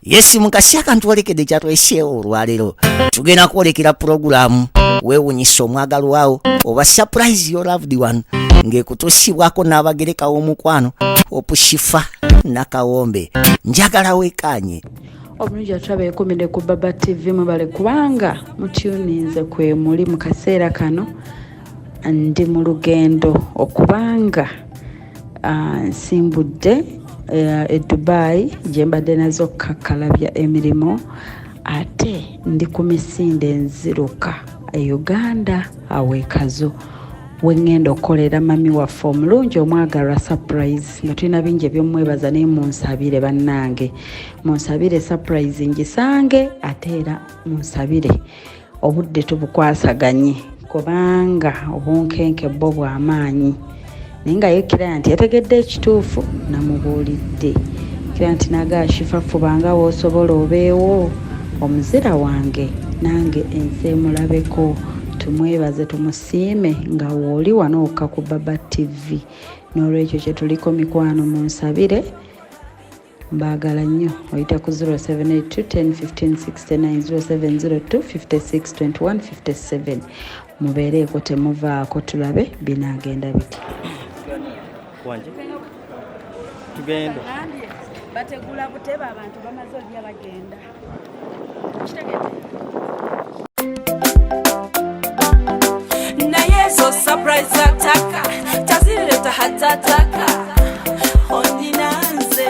Yes mukasi akantu olekedde kyatwesheewo olwaleero tugenda kwolekera puroguramu weewunyisa omwagalwa wawo oba surprise your loved one ng'ekutuusibwako n'abagereka w'omukwano Shifah nakawombe njagala weekanye. Omulungi atulaba ekumide ku Baba TV mwebale kubanga mutuninze kwe muli mu kaseera kano ndi mu lugendo okubanga nsimbudde e Dubai gye mbadde nazo kakalabya emirimu ate ndi ku misinde nziruka e Uganda aweekazo wengenda okukolera mami waffe omulungi omwagalwa surprise nga tulina bingi ebyomwebaza naye munsabire bannange munsabire surprise ngisange ate era munsabire obudde tubukwasaganye kubanga obunkenke bwo bw'amaanyi naye nga ye client yategedde ekituufu namubuulidde client naga Shifah fubanga woosobola obeewo omuzira wange nange ensi emulabeko tumwebaze tumusiime nga wooli wano okka ku Baba TV n'olwekyo kye tuliko mikwano munsabire mbaagala nnyo oyita ku 078 10 15 69 0702 56 21 57 mubeereeko temuvaako tulabe binaagenda biti tugenda bategula buteba abantu bamaze olya bagenda naye zo surprise ataka tazileta hatataka ondinanze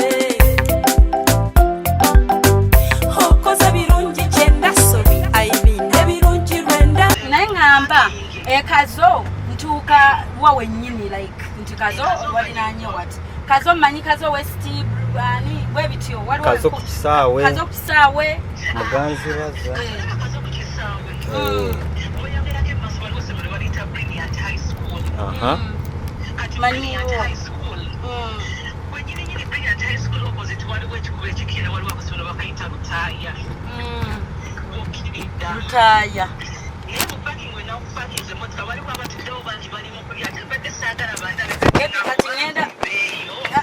okoza birungi kyenda sobi aibinde birungi rwenda naye ngamba ekazo ntuuka wawe nnyini like nti kazo walinanye wati kazo manyi kazo west bani bwe bityo waliwo kazo ku kisaawe muganzi baza aha manyi Lutaya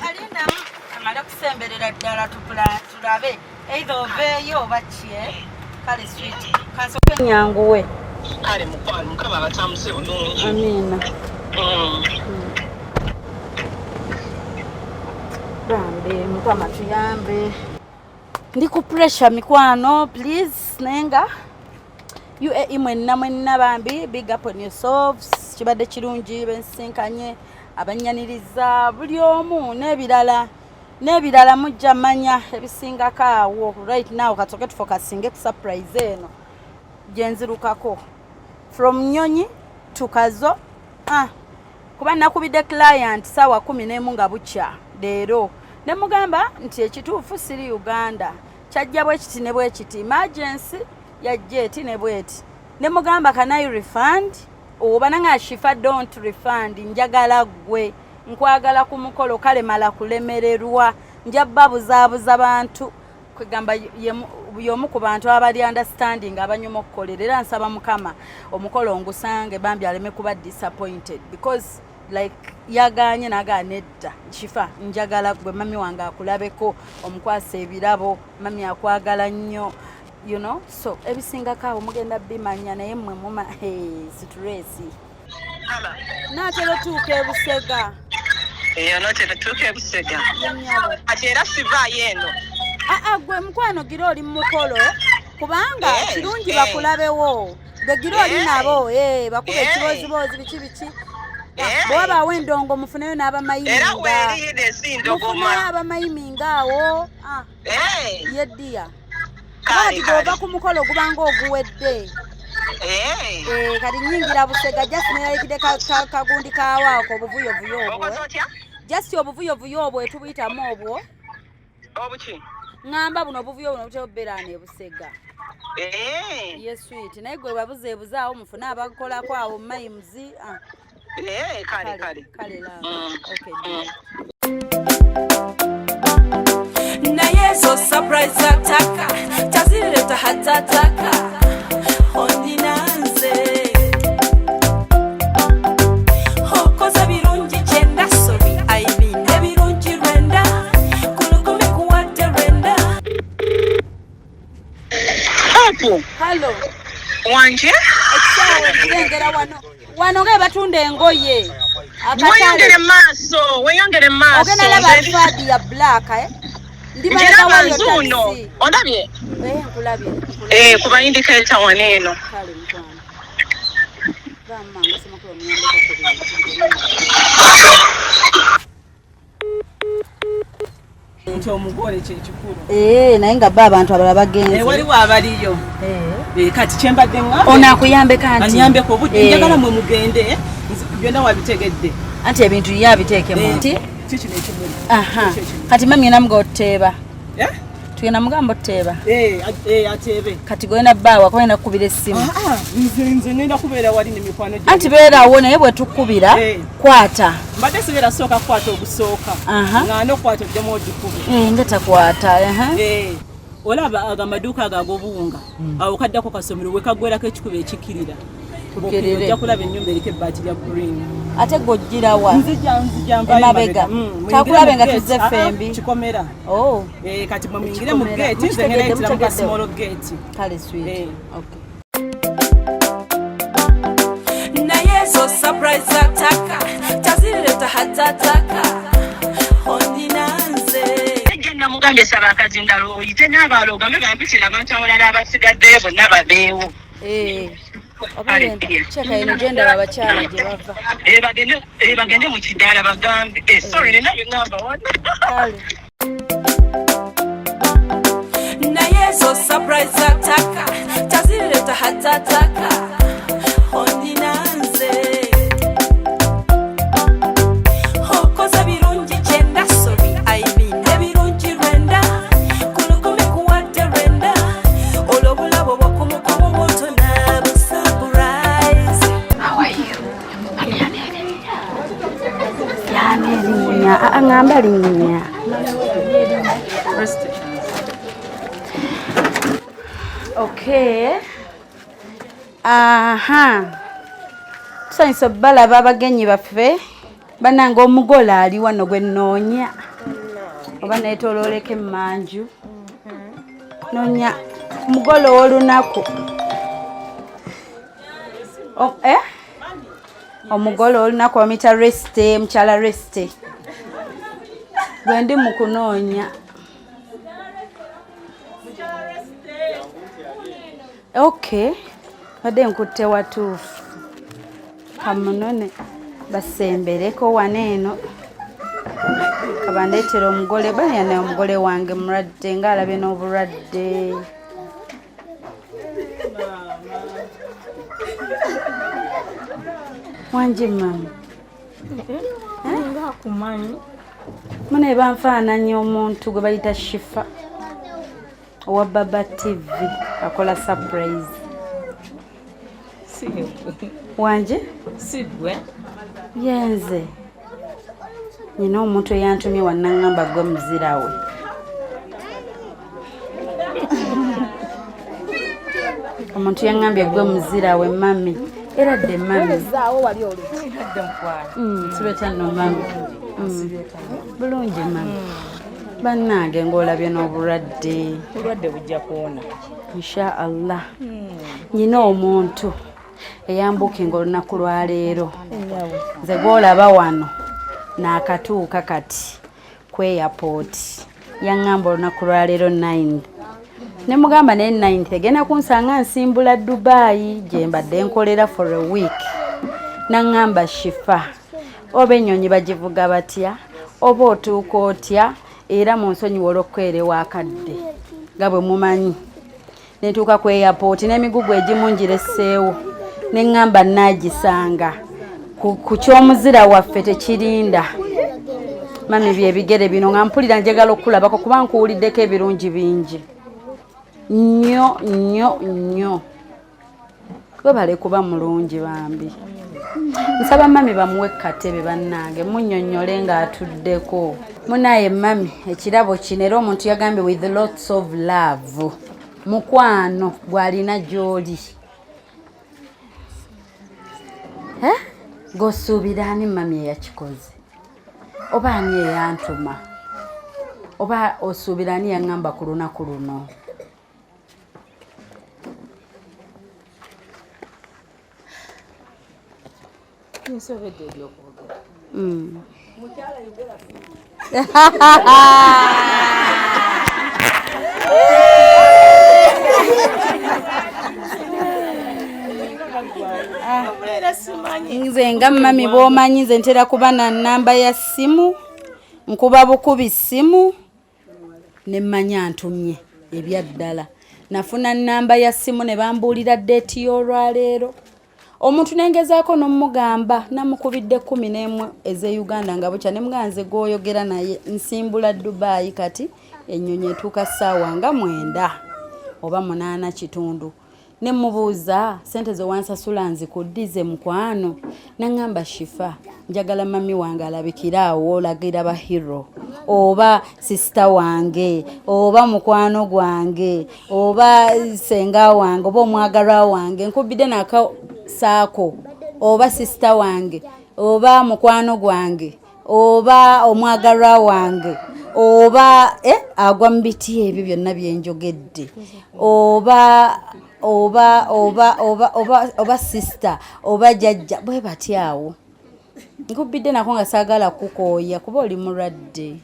alinda amala kusemberera ddala tulabe either oveeyo oba kye kale sweet kansoke nyanguwe kale mukwano mukama abatamuse bulungi amina bambe mukama tuyambe ndi ku pressure mikwano please nenga UAE mwenna bambi big up on yourselves kibadde kirungi bensinkanye abanyaniriza buli omu n'ebirala mujja manya ebisingako awo right now katoke tufokasinge ku surprise eno gyenzirukako from nyonyi tukazo kuba nakubidde client sawa 11 nga bukya leero ne mugamba nti ekituufu siri Uganda kyajja bwe kiti ne bwe kiti emergency yajja eti ne bweti ne mugamba can I refund oba nanga Shifah don't refund njagala gwe nkwagala ku mukolo kale mala kulemererwa njabba buzaabuza bantu kwegamba yomu ku bantu abali understanding abanyuma okukolerera nsaba mukama omukolo ngusange bambi aleme kuba disappointed because like yaganye naganedda Shifah njagala gwe mami wange akulabeko omukwasa ebirabo mami akwagala nnyo you know so ebisinga kawo mugenda bimanya naye mmwe muma stress natero tuuka Busega notera tuuka Busega ate era siva yeno gwe mukwano gira oli mukolo kubanga kirungi bakulabewo gwe gira oli nabo bakube ekibozibozi biki bwaba wendongo mufuneyo n'abamayiminga era weeride sindogoma abamayiminga awo yeddiya kati goba ku mukolo gubanga oguwedde kati nyingira Busega just neyayikide kagundi kawaako obuvuyovuyo obwo just obuvuyovuyo obwo etubuyitamu obwo obuki ngamba buno obuvuyo buno buteoberana e Busega yes sweet naye gwe babuzeebuzaawo mufune abakolako awo mayimuzi kale la okay naye zo surprise ataka tazileta hatataka ondinanze okoza birungi kyenda sobi aibinde birungi rwenda kulukumi kuwadde rwenda Simple. Hello. Wanje? Ekisaawe kirengera wano nga batunda engoye. Weyongere maaso. Ogenda laba alfadi ya black Ndi malaka wayo taxi. Ondabye? Nkulabye. Kuba indicator waneno. Kale mkwano. Bamma ngasema ko myandeko ko bintu. Omugole kye kikulu. Naye nga abantu abalala bagenze. Waliwo abaliyo. Kati kyembadde ngamba. Onakuyambe kanti. Anyambe ko budde njagala mwe mugende. Byonna wabitegedde. Anti ebintu yabiteekemu nti. Kiki nekimuli. Aha. Kati mami namga oteeba. Tugenda mugambo teeba. Atebe. Kati goyina baawa kwenda kukubira essimu. Nze nenda kubeera wali ne mikwano gye. Anti beerawo naye bwe tukubira kwata. Mbadde sibeera sooka kwata ogusooka. Nga n'okwata oddemu ogikubi. Nga takwata. Olaba amaduuka ago ag'obuwunga. Awo kaddako kasomero we kaggwerako ekikubi ekikirira. Ojja kulaba ennyumba eriko ebbaati lya green. Ate gojjira wa? Nzija emabega. Takulabe nga tuzze fembi. Kikomera. Kati mumingire mu gate nze ngera yitira mu small gate. Kale sweet. Okay. Naye so surprise ataka tazileta hatataka ondinanze Egenda mugambe saba akazindalo oyite n'abaalo ogambe bambisira abantu abalala abasigaddeyo bonna babeewo. Cheka ino genda babakyala gye bava. Bagende mu kidaala bagambe. Sorry nina byengamba wana. Naye so surprise ataka tazileta hatataka ondinanze okoza birungi kyenda sobi aibine birungi rwenda kulukumi kuwadde rwenda olwobulabo bwokumukomo bwotona busurprise. How are you? Linya. Ngamba linya. Okay. Tusanyusa balaba abagenyi baffe bananga omugole ali wano gwe nnoonya oba neetoolooleko emmanju noonya omugole ow'olunaku omugole ow'olunaku bamuyita Reste, mukyala Reste gwe ndi mu kunoonya. Okay, badde nkutte watuufu kamunone basembereko waneeno kabandeetera omugole bayana omugole wange mulwadde ngaalabye n'obulwadde. Wangi mama ngakumanyi mune banfaananya omuntu gwe bayita Shifah owa Baba TV akola surprise. Wanje? Sidwe. Yenze. Nina omuntu eyantumye wannangamba gwe muzirawe. Omuntu yangambye gwe muzirawe mami. Era dde mami. Zaawo wali oludde mkwala. Sibeta no mami. Bulungi mami. Bannange ng'olabye n'obulwadde. Obulwadde bujja kuwona. Insha Allah. Nina omuntu eyambukinga olunaku lwa leero. Nze gw'olaba wano n'akatuuka kati ku airport. Yaŋŋamba olunaku lwa leero 9. Ne mugamba ne 9 tegenda kunsanga nsimbula Dubai gye mbadde nkolera for a week. Naŋŋamba Shifah. Oba ennyonyi bagivuga batya? Oba otuuka otya? Era mu nsonyiwa olw'okwerewa akadde nga bwe mumanyi. Ne ntuuka ku airport n'emigugu egimu ngiresseewo ne ŋŋamba naagisanga ku ky'omuzira waffe tekirinda. Mami byebigere bino nga mpulira njagala okulabako kuba nkuwuliddeko ebirungi bingi nnyo. Webale kuba mulungi bambi. Nsaba mami bamuwe katebe bannange munnyonnyole ng'atuddeko. Munaye mami ekirabo kino era omuntu yagambye with lots of love. Mukwano gwalina gy'oli. Gosuubira ani mami eyakikoze? Oba ani eyantuma? Oba osuubira ani yaŋŋamba ku lunaku luno? Nsobedde ebyokwogera. Nze nga mami bw'omanyi nze ntera kuba na nnamba ya ssimu, nkuba bukubi ssimu ne mmanya ntumye ebyaddala. Nafuna nnamba ya ssimu ne bambuulira ddeeti y'olwaleero. Omuntu nengezaako n'omugamba namukubidde 11 eze Uganda nga bukya ne mganze gw'oyogera naye nsimbula Dubai kati ennyonyi etuuka ssaawa nga 9 oba 8 kitundu. Ne mubuuza sente ze wansasula nzikuddize mukwano. Nangamba Shifah, njagala mami wange alabikira awo olagira ba hero oba sister wange oba mukwano gwange oba senga wange oba omwagalwa wange nkubidde naka saako oba sister wange oba mukwano gwange oba omwagalwa wange oba agwa mu biti ebyo byonna byenjogedde oba sister oba jajja bwe batyawo nkubidde nako nga saagala kukooya kuba oli mulwadde.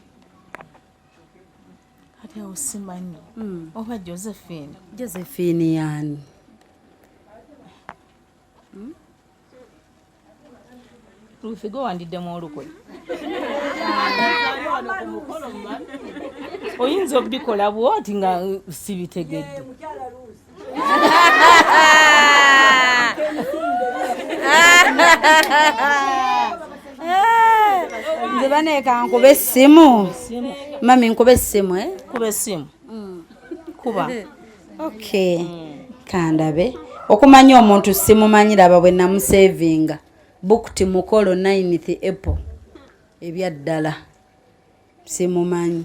Kati awo simanyi oba Josephine yani Rufigo wandiddemu olukwe. Oyinza obikola bwoti nga sibitegedde. nze baneeka nkube essimu mami nkube essimu Kuba essimu. Kuba. Okay. Kandabe okumanya omuntu simumanyiraba bwe namusevinga bukti mukolo 9th April ebyaddala simumanyi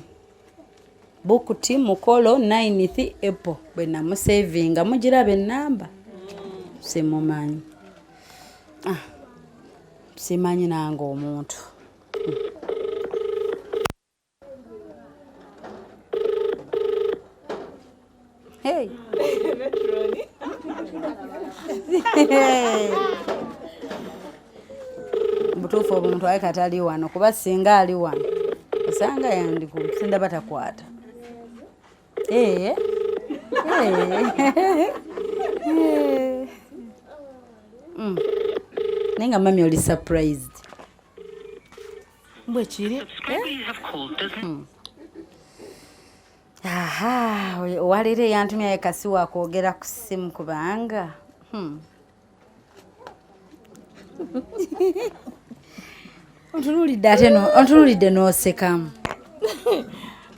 bukti mukolo 9th April bwe namusevinga mugirabe ennamba simumanyi simanyi nange omuntu hey butuufu omuntu aye kati ali wano kuba singa ali wano osanga yandikusinda batakwata naye nga mami oli surprised Mbwe kiri? owalira eyantumya ye kasi wakwogera ku ssimu kubanga ontunulidde n'osekamu.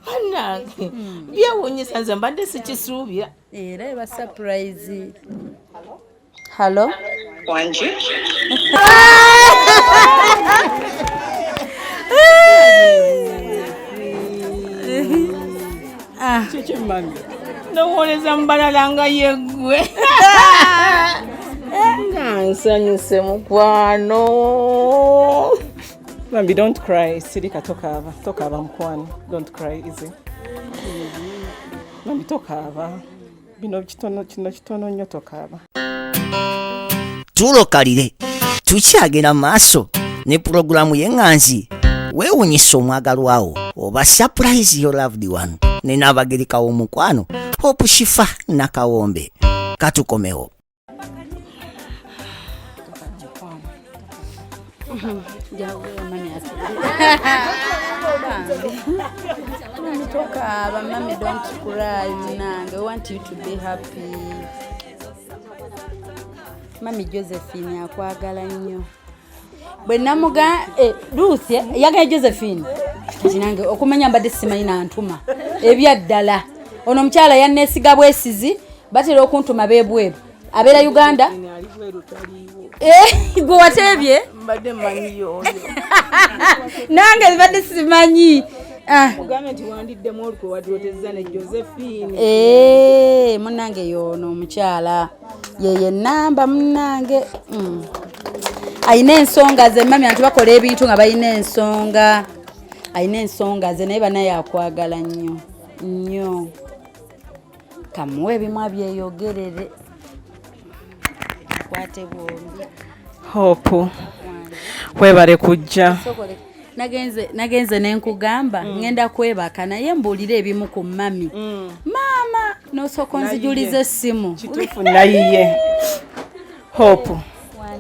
Bannange byewuunyisa nze mbadde sikisuubira. Era eba surprise. Hello? Wanji? Kiki mami? Ndowoleza mbalala nga yeggwe. Nga nsanyuse mukwano. Mami, don't cry. Sirika tokaaba mukwano. Don't cry, easy. Mami, tokaaba. Bino kino kitono nnyo tokaaba. Tulokalire tukyagenda maaso ne pulogulaamu y'enganzi weewunyisa omwagalwawo oba surprise your loved one ne n'abagerekawo omukwano Hope Shifah nakawombe katukomewo. Mami, don't cry, Nanga. I want you to be happy. Mami Josephine akwagala nnyo. Bwe namuga Ruth yagala Josephine. Kinange okumanya mbadde simanyi nantuma. Ebyaddala. Ono omukyala yanneesiga bwesizi batera okuntuma beebweru. Abeera Uganda. Gwe watebye? Mbadde mmanyi oyo. Nange mbadde simanyi. Mugambe nti wandiddemu olukwe wadroteza ne Josephine. Munnange yono omukyala yeye namba munnange. Ayina ensonga ze mami antu bakola ebintu nga bayina ensonga. Ayina ensonga ze naye banaye akwagala nnyo. Kamuwe bimwa byeyogerere. Kwate bombi. Hope webale kujja. Nagenze nenkugamba ngenda kwebaka naye mbuulira ebimu ku mami. Maama nosoko nzijuliza essimu. Kituufu nayiye. Hope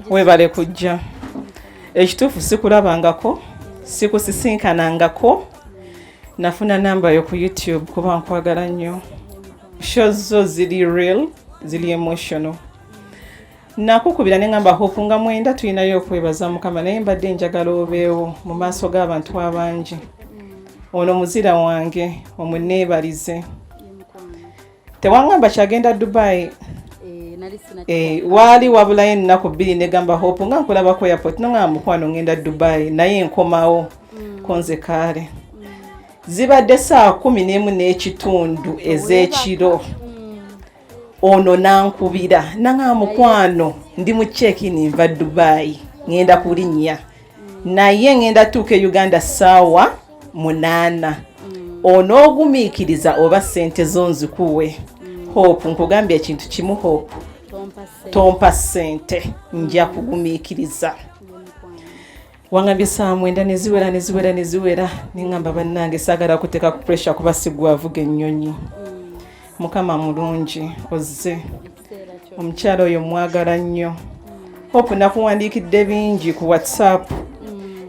webale kujja. Ekituufu sikulabangako, sikusisinkanangako. Nafuna namba yo ku YouTube kuba nkwagala nnyo. Shows zo zili real, zili emotional. Nakukubira nengamba Hope nga mwenda tuyinayo okwebaza Mukama naye mbadde njagala obeewo mu maaso g'abantu abangi. Ono muzira wange omuneebalize. Tewangamba kyagenda Dubai. Wali wabulayo ennaku 2 negamba Hope nga nkulaba ku airport nongamba mukwano ngenda Dubai naye nkomawo konze kale. Zibadde saa 11:30 ez'ekiro. Ono nankubira nanga mukwano ndi mu check-in nva Dubai ngenda kulinnya naye ngenda tuke Uganda sawa 8 ono ogumiikiriza oba sente zonzikuwe. Hope nkugambye ekintu kimu Hope tompa sente nja kugumiikiriza. Wangambye saa 9 neziwera ningamba bannange sagala kuteka ku pressure kuba sigwavuga ennyonyi. Mukama mulungi ozze omukyalo oyo mwagala nnyo. Hope nakuwandiikidde bingi ku WhatsApp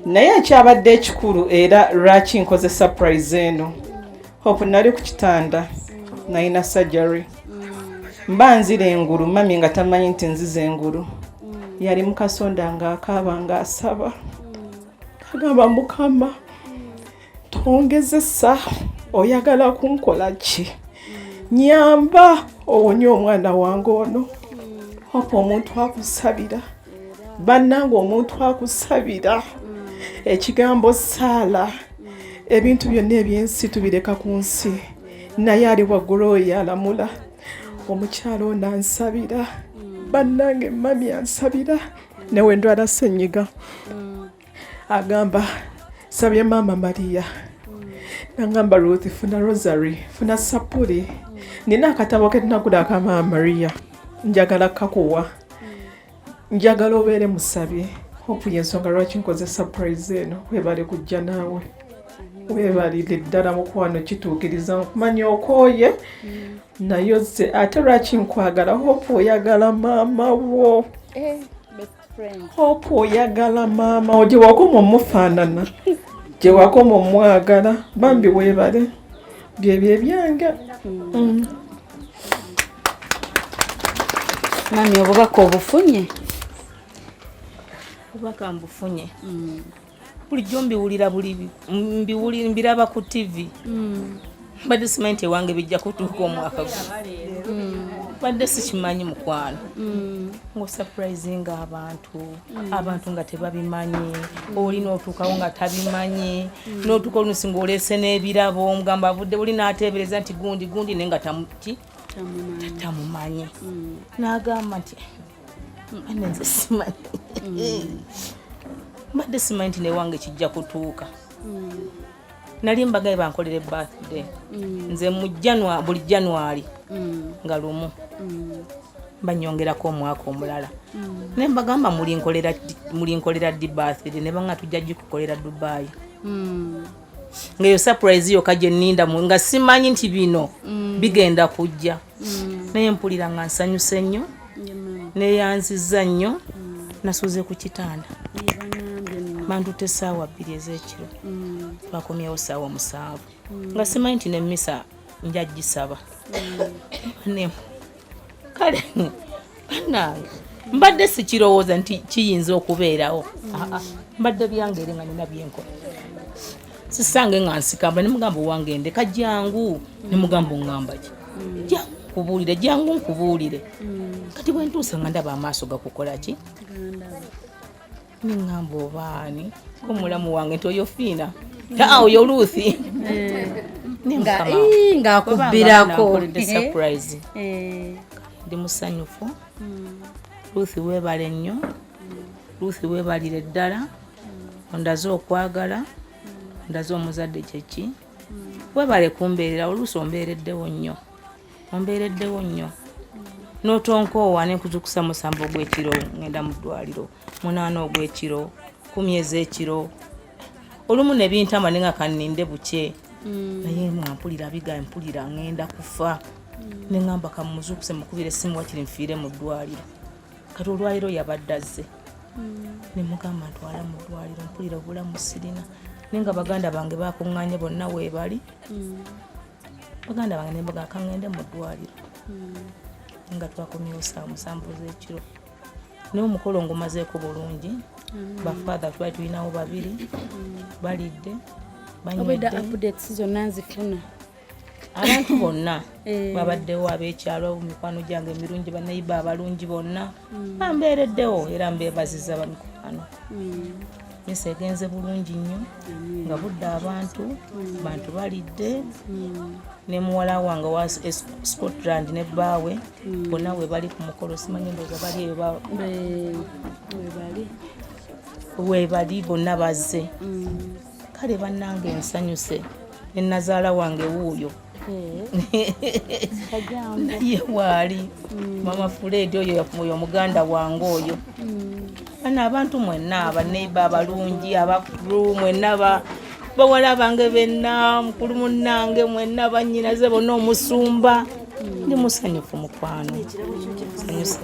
naye ekyabadde ekikulu era lwaki nkoze surprise eno. Hope nali ku kitanda nalina surgery. Mba nzira engulu mami nga tamanyi nti nziza engulu. Yali mu kasonda ng'akaaba ng'asaba. Agamba Mukama tongezesa oyagala kunkola ki? Nyamba owonye omwana wange ono. Hope omuntu akusabira. Bannange omuntu akusabira. Ekigambo saala. Ebintu byonna ebyensi tubireka ku nsi. Naye ali waggulu oyo alamula. Omukyalo ono ansabira. Bannange mami ansabira. Newe ndwala ssenyiga. Agamba sabye Maama Maria. Nangamba Ruth funa rosary, funa sapuli. Nina akatabo ke tunagula aka Maama Maria. Njagala kakuwa. Njagala obeere musabye. Hope yensonga lwaki nkoze surprise eno. Webale kujja naawe. Webalire ddala mukwano kituukiriza nkumanya okooye. Nayozze ate lwaki nkwagala. Hope oyagala maama wo. Best friend. Hope oyagala maama wo. Gye wakoma omufaanana. Gye wakoma omwagala. Bambi weebale. Byebye byange. Mami obubaka obufunye? Obubaka mbufunye. Bulijjo mbiwulira mbiraba ku TV. Badde simanyi wange bijja kutuuka omwaka guno. Badde sikimanyi mukwano. Ngo surprising abantu nga tebabimanyi. Olina otuukawo nga tabimanyi. N'otuuka oluusi ng'oleese n'ebirabo mugamba avudde buli n'ateebereza nti gundi naye nga tamumanyi. N'agamba nti nze simanyi. Mbadde simanyi nti newange kijja kutuuka. Nali mbagaye bankolere birthday. Nze mu buli January nga lumu banyongerako omwaka omulala. Ne mbagamba mulinkolera di birthday ne banga tujja gikukolera Dubai. Ngeyo surprise yo kaje nninda nga simanyi nti bino bigenda kujja. Naye mpulira nga nsanyuse nnyo. Ne yanziza nnyo. Nasuze ku kitanda. Bantu tesaawa 2 ez'ekiro. Bakomyewo saawa 7. Nga simanyi nti n'emmisa nja gisaba. Kale bannange mbadde sikirowooza nti kiyinza okubeerawo. Mbadde byangere nga nina byenkola. Sisange nga nsikamba ne mugamba wange ndeka jangu ne mugamba ngamba ki. Jangu nkubuulire. Kati bwe ntuusa nga ndaba amaaso gakukola ki? Ningamba obaani ko mulamu wange nti oyo fiina. Oyo Ruthi. Nga akubbirako. Surprise. Ndi musanyufu. Ruthi weebale nnyo. Ruthi weebalire ddala. Ondaze okwagala. Ondaze omuzadde kyeki. Weebale kumbeerera oluusi ombeereddewo nnyo. n'otonkoowa ne nkuzukusa 7 ogw'ekiro ngenda mu ddwaliro 8 ogw'ekiro 10 ez'ekiro olumu ne bintama ne nga kanninde buke naye mpulira biga mpulira ngenda kufa ne ngamba kamuzukuse mukubire essimu wakiri nfiire mu ddwaliro kati olwaliro yabadde azze ne mugamba ntwala mu ddwaliro mpulira obulamu sirina nenga baganda bange bakuŋŋaanye bonna weebali baganda bange ne mbaga kangende mu ddwaliro nga twakomyewo 7 z'ekiro naye omukolo ngumazeeko bulungi bafatha twali tulinawo 2 balidde obwedda updates zonna nzifuna abantu bonna babaddewo ab'ekyalo mikwano gyange emirungi bannayiba abalungi bonna bambeereddewo era mbeebaziza bamikwano misa egenze bulungi nnyo nga budde abantu balidde ne muwala wange wa Scotland ne bbaawe bonna we bali ku mukolo simanyi ndowooza bali eyo weebali bonna bazze kale bannange ensanyuse ne nazaala wange wuuyo naye waali mama Fred oyo muganda wange oyo bana abantu mwenna abaneiba abalungi abakulu mwenna bawala bange benna mukulu munnange mwenna bannyinaze bonna omusumba ndi musanyufu mukwano sanyuse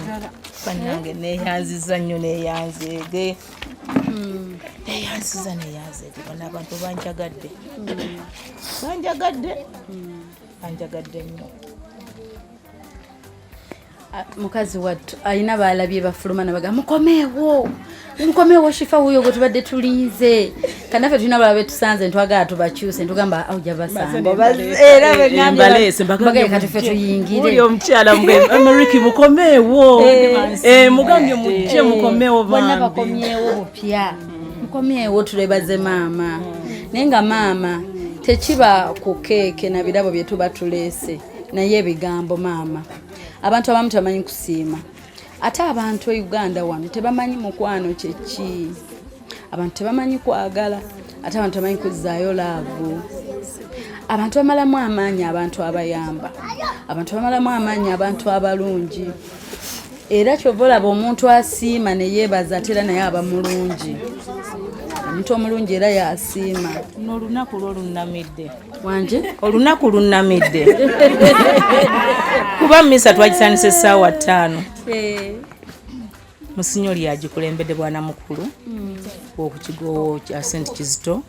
bannange neyanziza nnyo neyanzeege neyanzeege bana abantu banjagadde nnyo mukazi wattu alina baalabye bafulumana baga mukomeewo Shifah wuyo gwe tubadde tulinze kanaffe tulina balabe tusanze ntwagala tubakyuse ntugamba awuja basanga era bagambye kati ffe tuyingire uli omukyala Amerika mukomeewo mugambye mujje mukomeewo bonna bakomyewo bupya mukomyewo tulebaze maama naye nga maama tekiba ku keeke na birabo bye tuba tuleese naye ebigambo maama abantu abamu tebamanyi kusiima ate abantu e Uganda wano tebamanyi mukwano kyeki abantu tebamanyi kwagala ate abantu tebamanyi kuzzaayo laavu abantu bamalamu amaanyi abantu abayamba abantu bamalamu amaanyi abantu abalungi era kyova olaba omuntu asiima ne yeebaza ate era naye aba mulungi omuntu omulungi era yasiima n'olunaku lw'olunamidde wanje olunaku lunnamidde kuba misa twagisanisa essaawa 5 musinyoli yagikulembedde bwana mukulu okukigo kya St Kizito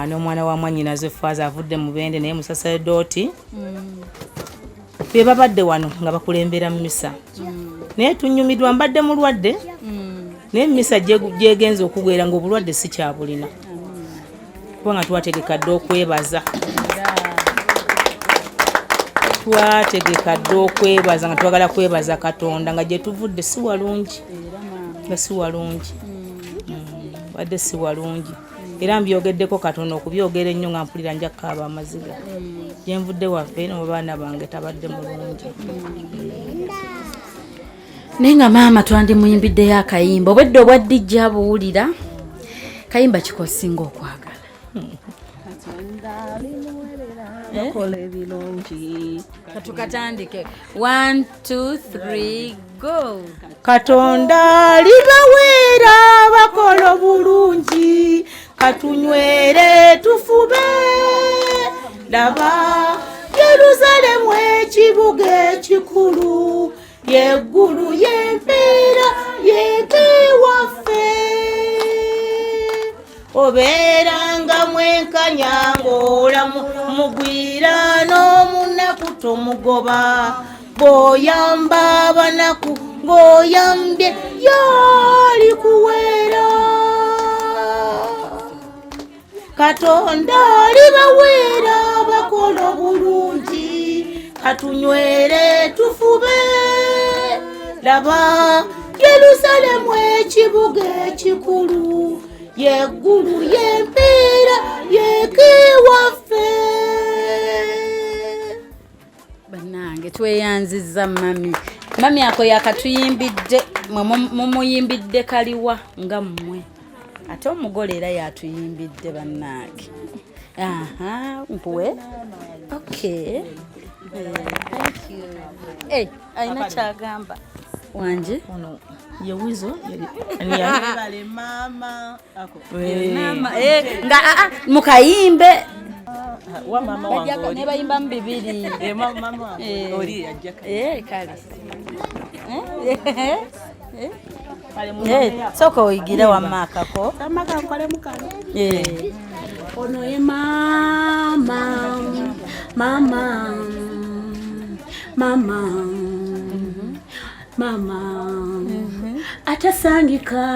n'omwana wa mwannyinaze Faaza avudde mu Bende naye musaseredooti be babadde wano nga bakulembera mu misa naye tunyumidwa mbadde mulwadde naye misa gyegenze okugwera ng'obulwadde si kyabulina kubanga twategeka dde okwebaza nga twagala kwebaza Katonda nga gye tuvudde si walungi wadde si walungi era mbyogeddeko Katonda okubyogera ennyo nga mpulira nja kukaaba amaziga gye nvudde waffe no mu baana bange tabadde mulungi naye nga maama twandimuyimbiddeyo akayimba obwedde obwaddijja buwulira kayimba kikosinga okwagala bakola ebirungi katukatandike 1 2 3 go Katonda libaweera bakola bulungi katunywere tufube laba Yeruzalemu ekibuga ekikulu yeggulu y'empeera yekewaffe obeeranga mwenkanya ng'olamu mugwira n'omunaku tomugoba bw'oyamba abanaku ng'oyambye y'ali kuweera Katonda libaweera bakola bulungi katunywere tufube laba Yeruzalemu ekibuga ekikulu yeggulu y'empeera yekewaffe bannange tweyanziza mami ako yakatuyimbidde mumuyimbidde kaliwa nga mmwe ate omugole era yatuyimbidde bannange mpuwe okay Thank you. Aina kyagamba wanje ono ye wizo ani yale mama ako mama nga mukayimbe wa mama wangu ne bayimba mu bibiri mama oli ajjaka kale soka oyigire wamakako amaka nkole mukalo ono ye mama atasangika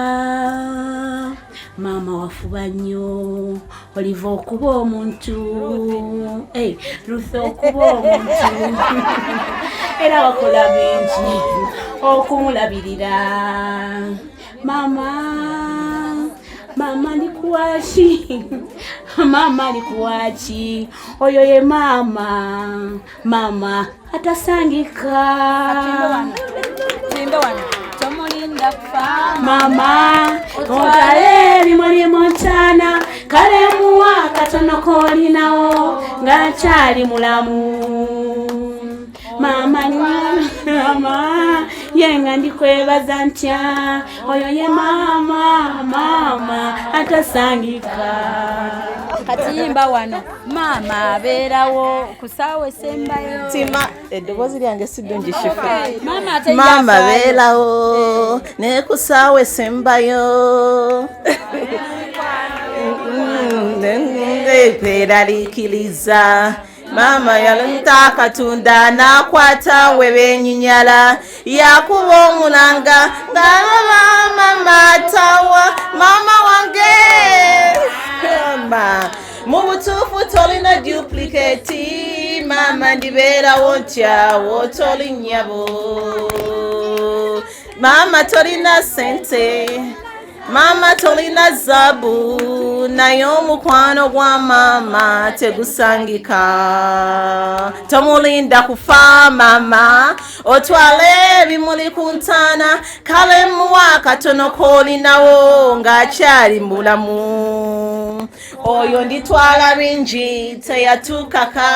mama wafuba nnyo oliva okuba omuntu Ruth okuba omuntu era wakola bingi okumulabirira mama ndikuwaki mama ndikuwaki oyo ye mama atasangika mama otale bimuli montana kale muwa katono kolinawo ngakyali mulamu mama yenga ndikwebaza ntya oyo ye mama atasangika kati yimba wano mama abeerawo kusaawe sembayo tima eddoboozi lyange siddungi Shifah mama abeerawo ne kusaawe sembayo peraliikiriza mama yalonta Katonda nakwata webenyinyala yakuba omulanga ng'alaba mama tawa mama wange mu butuufu tolina duplicate mama ndibeerawo ntya wotoli nnyabo mama tolina sente mama tolina zabu naye omukwano gwa mama tegusangika tomulinda kufa mama otwale ebimuli ku ntaana kale muwa katono kolinawo ng'akyali mulamu oyo nditwala bingi teyatukaka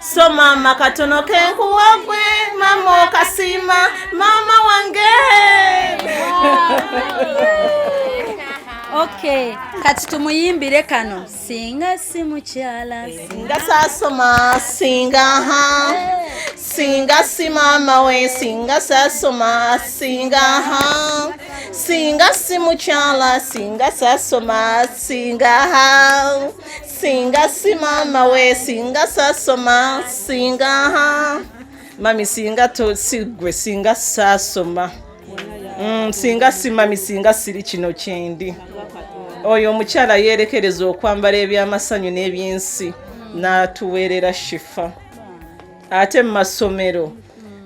so mama katono kenkuwa gwe mama okasiima mama wange Okay, kati tumuyimbire kano singa si mukyala singa sasoma singa ha singa si mama we singa sasoma singa ha singa si mukyala singa sasoma singa ha singa si mama we singa sasoma singa ha mami singa to sigwe singa sasoma singa si mami singa siri kino kyendi oyo omukyala yeerekereza okwambala ebyamasanyu n'ebyensi n'atuweerera Shifah ate mu masomero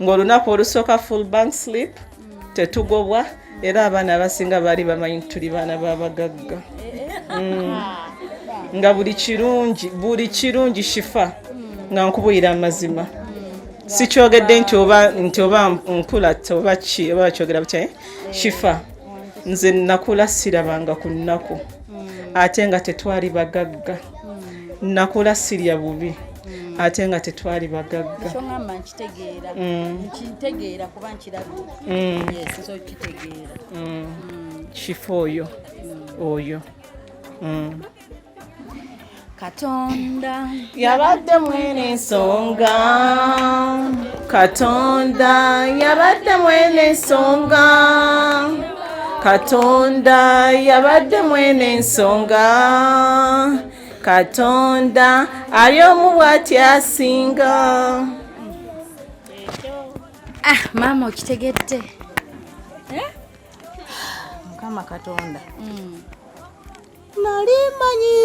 ng'olunaku olusooka full bank slip tetugobwa era abaana abasinga baali bamanyi tuli baana b'abagagga nga buli kirungi Shifah nga nkubuyira amazima sikyogedde nti oba nkula oba ki oba bakyogera butya Shifah nze nakula sirabanga ku nnaku ate nga tetwali bagagga nakula sirya bubi ate nga tetwali bagagga so ngamba nkitegeera kuba nkirabye yes so kitegeera Shifah oyo Katonda yabadde mwene ensonga Katonda yabadde mwene ensonga Katonda yabadde mwene ensonga Katonda ali omu bw'ati asinga mama okitegedde Mukama Katonda nali manyi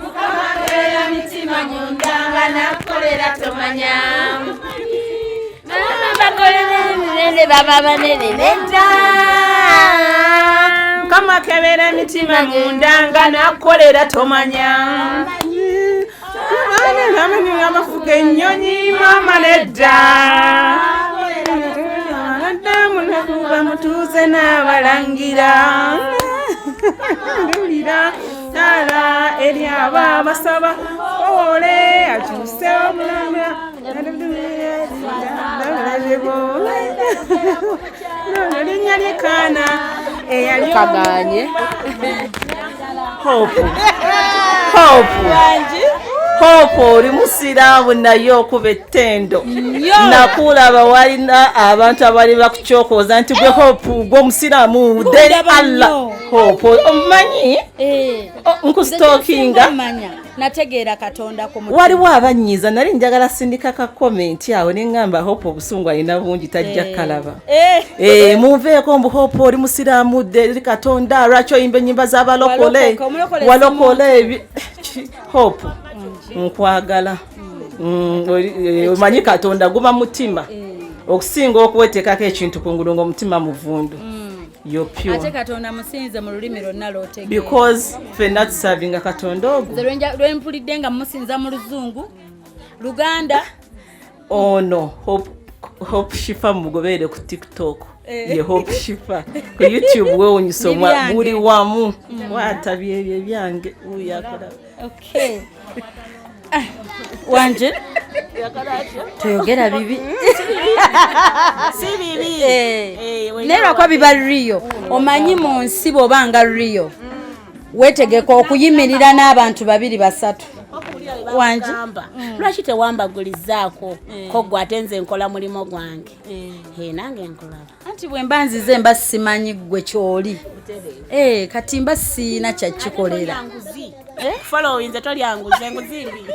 mukamakera mitima nyundanga nakolera tomanya bakolera minene baba banene nenda mukamakera mitima nyundanga nakolera tomanya amafuga ennyonyi mama nedda munakuba mutuuze n'abalangira Musira Tala Eliaba Masaba Ole Aduse Omulama Kaganye Hope oli musiraamu naye okuba ettendo nakulaba walina abantu abali bakucyokoza nti gwe Hope gw'omusiraamu deri Allah Hope omumanyi nkustalkinga nategeera Katonda ku mutima waliwo abanyiiza nali njagala sindika ka comment awo ne ngamba Hope obusungu alina bungi tajja kalaba munveeko mbu Hope oli musiraamu deri Katonda lwaki oyimba ennyimba z'abalokole walokole Hope nkwagala omanyi Katonda guba mutima okusinga okuwetekako ekintu kungulu ng'omutima muvundu ate Katonda musinze mu lulimi lwonna lw'otegeera because ffenna tusavinga Katonda ogwo lwempulidde nga musinza mu Luzungu Luganda ono Hope Shifah mugobeere ku TikTok ye Hope Shifah ku YouTube weewunyisa buli wamu watabye ebyo byange uyakola okay wanje toyogera bibi si bibi nera kwa biba Rio omanyi mu nsi bobanga Rio wetegeka okuyimirira n'abantu babiri basatu wanje lwaki tewambagulizaako ko gwatenze nkola mulimo gwange nange nkolaba anti bwe mbanzize mba simanyi gwe kyoli kati mba siina kyakikolera following tolyanguze nguzimbi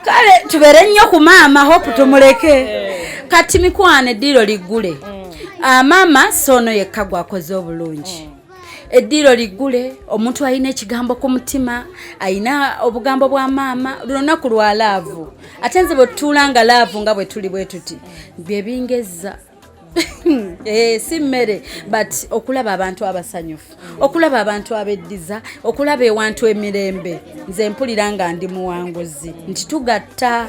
kale tubere nnyo ku maama Hope tumuleke kati mikwane eddiro liggule maama sono yekka gwakoze obulungi eddiro liggule omuntu alina ekigambo ku mutima alina obugambo bwa maama lunaku lwa laavu ate nze bwe tutuula nga laavu nga bwe tuli bwe tuti bye bingezza si mmere but okulaba abantu abasanyufu okulaba abantu abeddiza okulaba ewantu emirembe nze mpulira nga ndi muwanguzi nti tugatta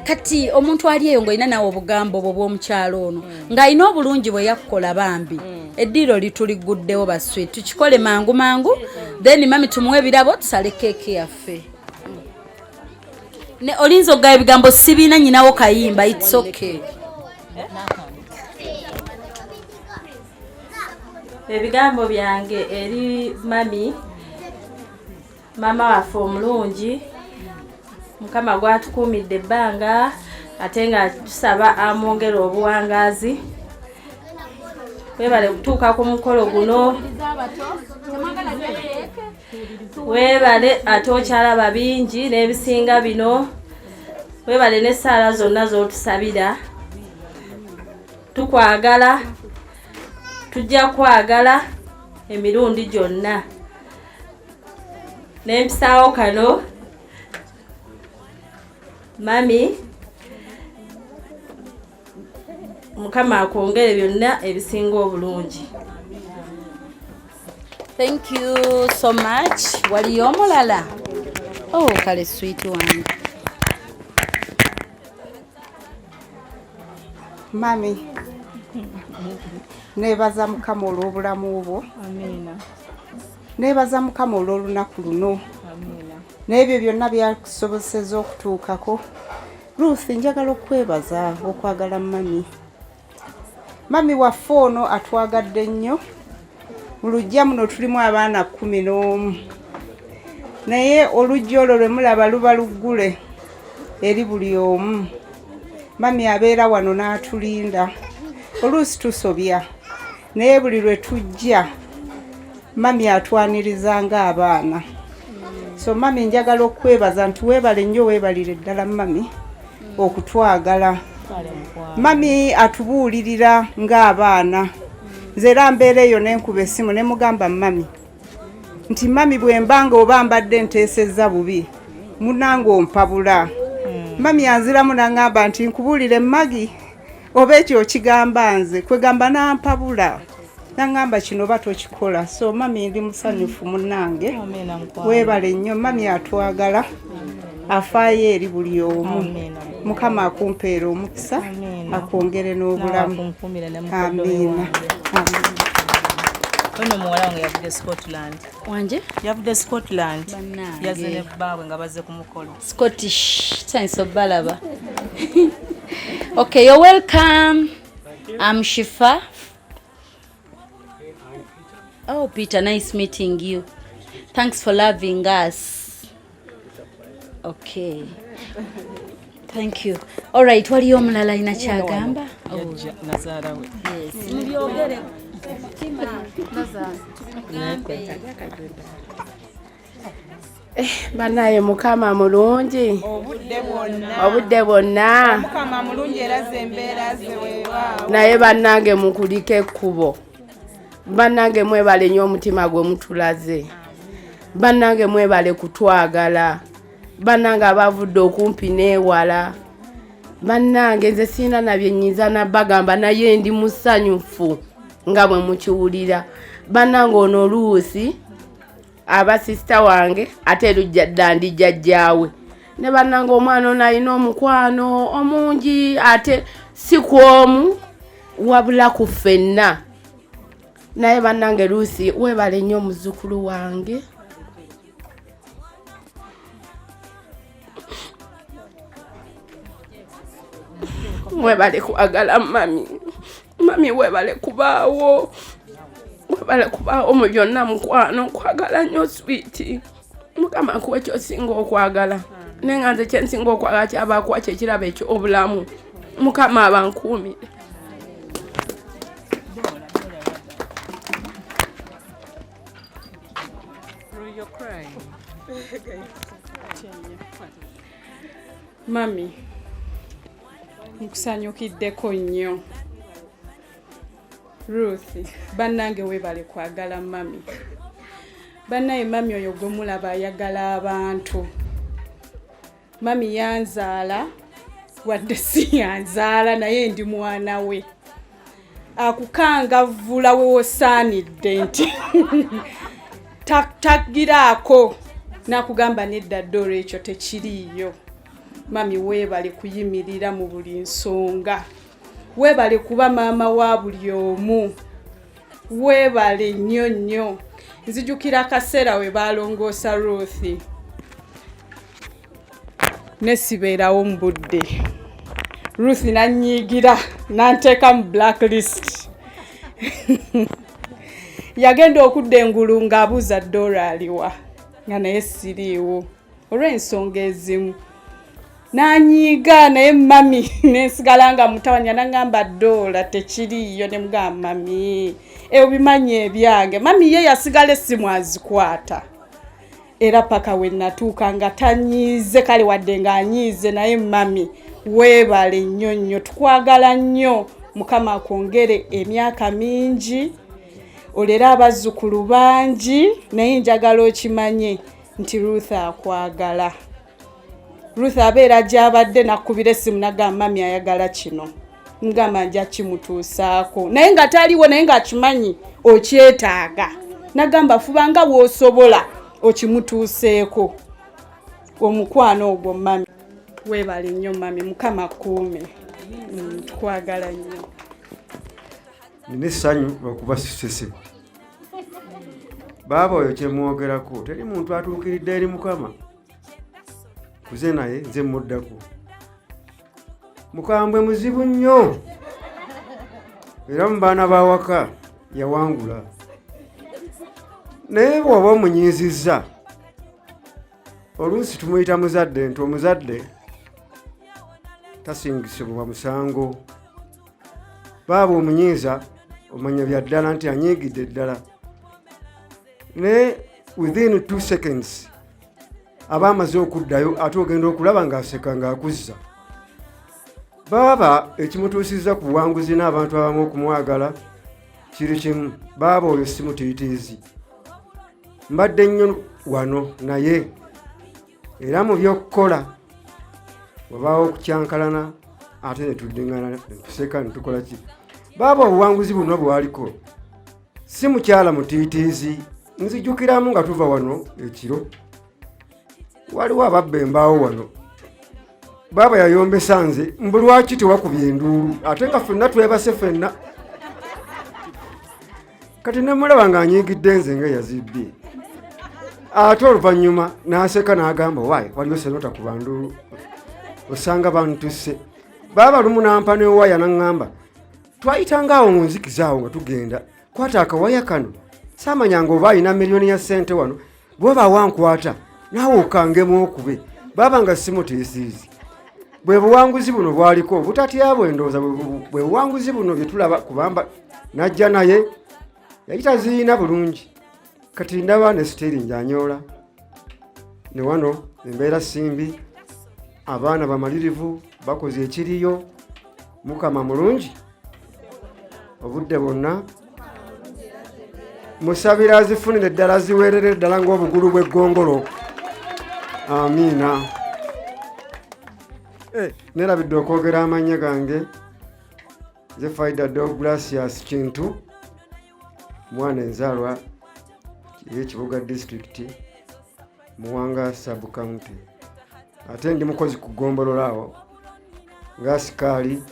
kati omuntu ali eyo ng'olina nawe obugambo bwo bw'omukyalo ono ng'alina obulungi bwe yakukola bambi eddiro lituliguddewo baswe tukikole mangu mangu then mami tumuwe ebirabo tusale keeki yaffe ne olinza ogaya ebigambo sibiina nyinawo kayimba it's okay ebigambo byange eri mama waffe omulungi mukama gwatukuumidde ebbanga ate nga tusaba amwongera obuwangaazi webale kutuuka ku mukolo guno webale ate okyalaba bingi n'ebisinga bino webale n'essaala zonna z'otusabira tukwagala tujja kwagala emirundi gyonna n'empisaawo kano mami mukama akwongere byonna ebisinga obulungi. Thank you so much. Waliyo omulala? Oh, kale sweet one. Mami nebaza mukama olw'obulamu bwo. Amina. Nebaza mukama olw'olunaku luno. Amina. N'ebyo byonna byakusobozesa okutuukako. Ruth, njagala okwebaza okwagala mami. Mami waffe ono atwagadde nnyo. Mu lujja muno tulimu abaana 11. Naye olujja olwo lwe mulaba luba luggule eri buli omu. Mami abeera wano n'atulinda. Oluusi tusobya. Naye buli lwe tujja mami atwaniriza ng'abaana. So mami njagala okwebaza nti weebale nnyo weebalire ddala mami okutwagala. Mami atubuulirira ng'abaana. Nze era mbeera eyo n'enkuba essimu ne mugamba mami nti mami bwe mbanga oba mbadde nteesezza bubi munange ompabula. Mami anziramu n'angamba nti nkubuulire Magi oba ekyo okigamba nze kwegamba nampabula n'angamba kino oba tokikola. So mami ndi musanyufu munnange. Weebale nnyo mami atwagala afaayo eri buli omu. Mukama akumpeera omukisa akwongere n'obulamu. Amiina. ono muwala wange yavudde Scotland. Wanje? Yavudde Scotland. Bannange. Yazze ne bbaabwe nga bazze kumukolo. Scottish. Thanks Balaba. Okay, you're welcome. I'm Shifah. Oh, Peter, nice meeting you. Thanks for loving us. Okay. Thank you. All right, wali omulala ina kyagamba? Yajja Nazaara we. Yes. Mubyogere. Banaye mukama mulungi obudde bwonna mukama mulungi era zembeera zeweebaawo naye bannange mukulike ekkubo bannange mwebale nnyo omutima gwe mutulaze bannange mwebale kutwagala bannange abavudde okumpi n'ewala bannange nze sirina nabye nnyinza nabbagamba naye ndi musanyufu nga bwe mukiwulira bannange ono oluusi aba sisita wange ate lujjadda jjajjaawe ne bannange omwana ono alina omukwano omungi ate si kwomu wabula ku ffenna naye bannange luusi weebale nnyo omuzzukulu wange webale kwagala mami webale kubaawo mu byonna mukwano kwagala nnyo swiiti mukama akuwa ekyosinga okwagala naye nga nze kyensinga okwagala kyaba akuwa kyekiraba ekyobulamu mukama abankuumire Mami, nkusanyukiddeko nnyo. Ruth, bannange weebale kwagala mami. Bannaye mami oyo gwe mulaba ayagala abantu. Mami yanzaala, wadde si yanzaala naye ndi mwana we. Akukangavvula we wosaanidde nti takgiraako nakugamba nedda ddoro ekyo tekiriiyo. Mami weebale kuyimirira mu buli nsonga. Weebale kuba maama wa buli omu. Weebale nnyo nnyo. Nzijukira akaseera we baalongoosa Ruth. Ne sibeerawo mu budde. Ruth nanyiigira nanteeka mu blacklist. Yagenda okudda engulu ng'abuuza Dora aliwa nga naye siriiwo olw'ensonga ezimu. Nanyiiga naye mami nensigala nga mutawanya nangamba Dora tekiriiyo ne mugamba mami bimanyi ebyange. Mami ye yasigala essimu azikwata. Era paka we natuuka nga tanyiize kale wadde ng'anyiize naye mami weebale nnyo nnyo tukwagala nnyo Mukama akwongere emyaka mingi olera abazzukulu bangi naye njagala okimanye nti Ruth akwagala. Ruth abeera gy'abadde nakubira essimu nagamba mami ayagala kino. Ngamba nja kimutuusaako. Naye nga taliwo naye ng'akimanyi okyetaaga. Nagamba fubanga w'osobola okimutuuseeko. Omukwano ogwo mami. Weebale nnyo mami Mukama kuume. Tukwagala nnyo. Nina essanyu okuba sisese. Baaba oyo kyemwogerako teri muntu atuukiridde eri Mukama. Kuze naye nze muddako. Mukambwe muzibu nnyo. Era mu baana bawaka yawangula. Naye bw'oba omunyiizizza oluusi tumuyita muzadde nti omuzadde tasingisibwa musango. Baaba omunyiiza omanya bya ddala nti anyiigidde ddala. Naye within 2 seconds aba amaze okuddayo ate ogenda okulaba ng'aseka ng'akuzza. Baaba ekimutuusizza ku buwanguzi n'abantu abamu okumwagala kiri kimu. Baaba oyo si mutiitiizi. Mbadde nnyo wano naye era mu by'okukola wabaawo okukyankalana ate ne tuddiŋŋana ne tuseka ne tukola ki. Baaba obuwanguzi buno bwaliko si mukyala mutiitiizi. Nzijukiramu nga tuva wano ekiro waliwo ababba embaawo wano. Baaba yayombesa nze mbu lwaki tewakubye enduulu ate nga ffenna twebase ffenna. kati nemulaba ng'anyiigidde nze nga yazibbye ate oluvannyuma n'aseka n'agamba waayi waliyo senota ku bandu osanga bantuse baaba lumu nampa newaya naŋŋamba twayitangaawo mu nzikizaawo nga tugenda kwata akawaya kano saamanyanga oba alina miliyoni ya ssente wano bw'oba wankwata naawe okangemu okube baaba nga simuteesiizi bwe buwanguzi buno bwaliko butatyabwe ndowooza bwe buwanguzi buno bye tulaba kubamba najja naye yayita ziina bulungi kati ndaba ne siteeri njanyoola ne wano embeera simbi abaana bamalirivu bakoze ekiriyo mukama mulungi obudde bwonna musabira azifunire eddala ziweerere eddala ng'obugulu bw'eggongolo amiina nerabidde okwogera amannya gange ze faida dog gracias kintu mwana enzaalwa y'ekibuga disitulikiti muwanga sub county ate ndi mukozi ku ggombolola awo nga sikaali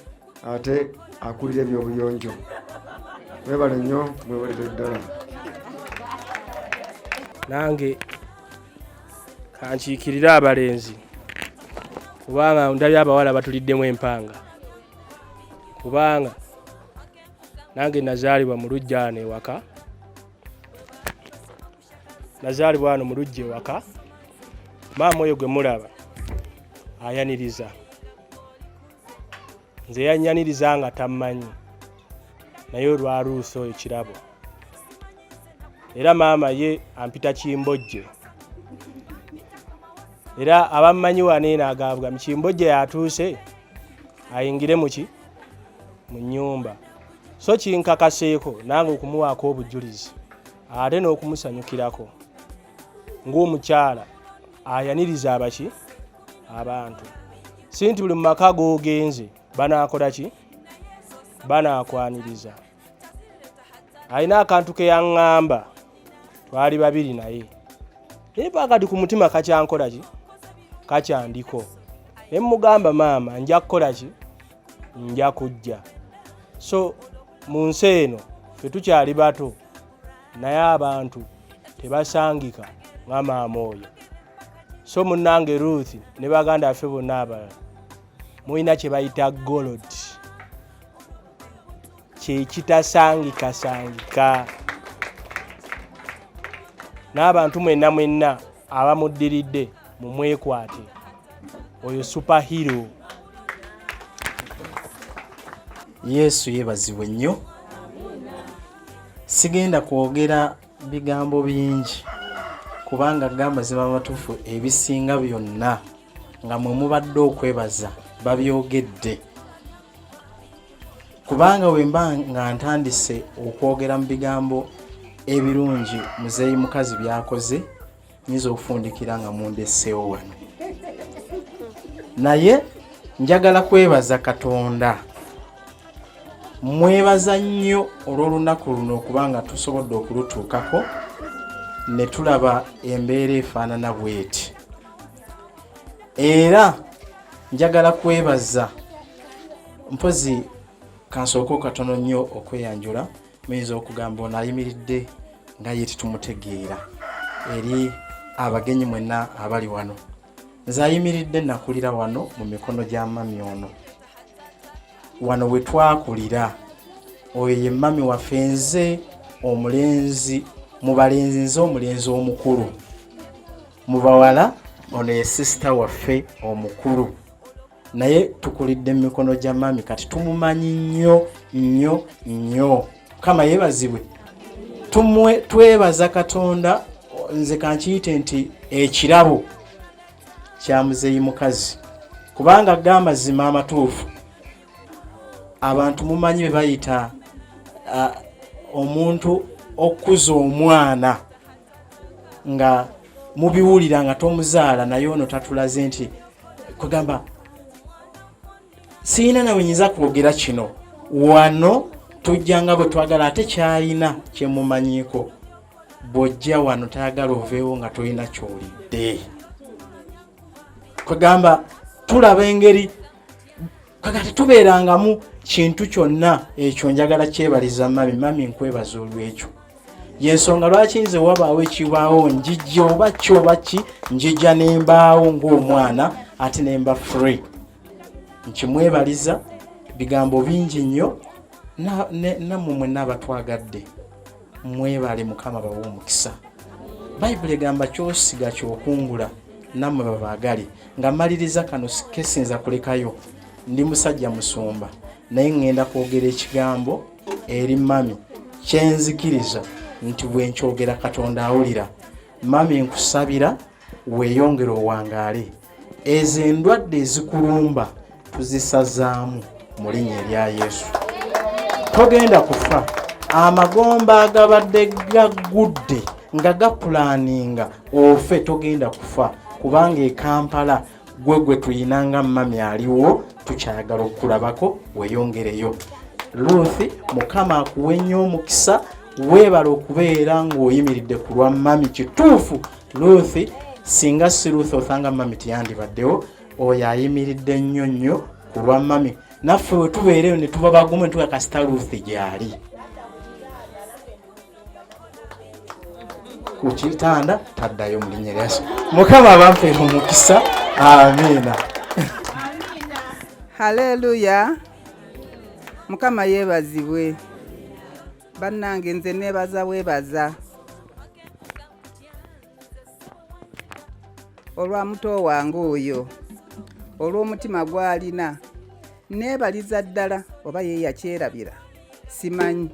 ate akulira ebyobuyonjo mwebale nnyo mwewalire ddala nange kankiikirire abalenzi kubanga ndabye abawala batuliddemu empanga kubanga nange nazaalibwa mu lujjaano ewaka nazaalibwa wano mu lujja ewaka maama oyo gwe mulaba ayaniriza nze yanyaniriza nga tammanyi naye olwaluusi oyo kirabo era maama ye ampita kimbojje era abammanyi waneena agabwa mukimbojje yatuuse ayingire muki mu nnyumba so kinkakaseeko nange okumuwaako obujulizi ate n'okumusanyukirako ng'omukyala ayaniriza abaki abantu sinti buli mu maka g'ogenze banaakola ki banaakwaniriza alina akantu ke yaŋŋamba twali babiri naye naye pakati ku mutima kakyankola ki kakyandiko ne mugamba maama nja kukola ki nja kujja so mu nsi eno ffe tukyali bato naye abantu tebasangika nga maama oyo so munnange Ruth ne baganda baffe bonna abalala mulina kye bayita gold kyekitasangikasangika n'abantu mwenna mwenna abamuddiridde mumwekwate oyo superhero. Yesu yebazibwe nnyo. Sigenda kwogera bigambo bingi kubanga gamba ziba matuufu ebisinga byonna nga mwe mubadde okwebaza babyogedde kubanga wemba nga ntandise okwogera mu bigambo ebirungi muzeeyi mukazi byakoze nyiza okufundikira nga mundesseewo wano naye njagala kwebaza Katonda mwebaza nnyo olw'olunaku luno kubanga tusobodde okulutuukako ne tulaba embeera efaanana bweti era njagala kwebaza mpozi kansooka katono nnyo okweyanjula muyinza okugamba ono ayimiridde nga ye tetumutegeera eri abagenyi mwenna abali wano nze ayimiridde nakulira wano mu mikono gya mami ono wano we twakulira oyo ye mami waffe nze omulenzi mu balenzi nze omulenzi omukulu mu bawala ono ye sisita waffe omukulu naye tukulidde mu mikono gya mami kati tumumanyi nnyo nnyo nnyo kama yebazibwe twebaza Katonda nze kankiyite nti ekirabo kya muzeeyi mukazi kubanga gamba zima amatuufu abantu mumanyi be bayita omuntu okuza omwana nga mubiwulira nga tomuzaala naye ono tatulaze nti kugamba siina nawe nyinza kwogera kino wano tujjanga bwe twagala ate kyalina kyemumanyiiko bw'ojja wano tayagala oveewo nga tolina kyolidde kugamba tulaba engeri kagati tubeerangamu kintu kyonna ekyo njagala kyebaliza mami nkwebaza olw'ekyo yensonga lwaki nze wabaawo ekibaawo njijja oba kyoba ki njijja nembaawo ng'omwana ate nemba free. Nkimwebaliza bigambo bingi nnyo nammwe mwenna abatwagadde mwebale Mukama bawe omukisa. Bayibuli egamba kyosiga kyokungula nammwe babaagale. Nga mmaliriza kano kesinza kulekayo ndi musajja musumba naye ŋŋenda kwogera ekigambo eri mami kyenzikiriza nti bwe nkyogera Katonda awulira. Mami nkusabira weeyongere owangaale. Ezo endwadde ezikulumba tuzisazaamu mu linnya erya Yesu. Togenda kufa. Amagomba agabadde gaggudde nga gapulaninga ofe togenda kufa kubanga e Kampala gwe tuyinanga mami aliwo tukyayagala okulabako weeyongereyo. Ruth Mukama akuwe nnyo omukisa weebala okubeera ng'oyimiridde ku lwa mami kituufu. Ruth singa si Ruth osanga mami tiyandibaddewo oyo ayimiridde nnyo nnyo ku lwa mami. Naffe we tubeereyo ne tuba bagumu tuga kasita Ruth gy'ali ku kitanda taddayo mu linnya lya Yesu. Mukama abampeera omukisa. Amiina. Haleluya. Mukama yeebazibwe. Bannange nze neebaza weebaza olwa muto wange oyo olw'omutima gw'alina. Neebaliza ddala oba ye yakyerabira simanyi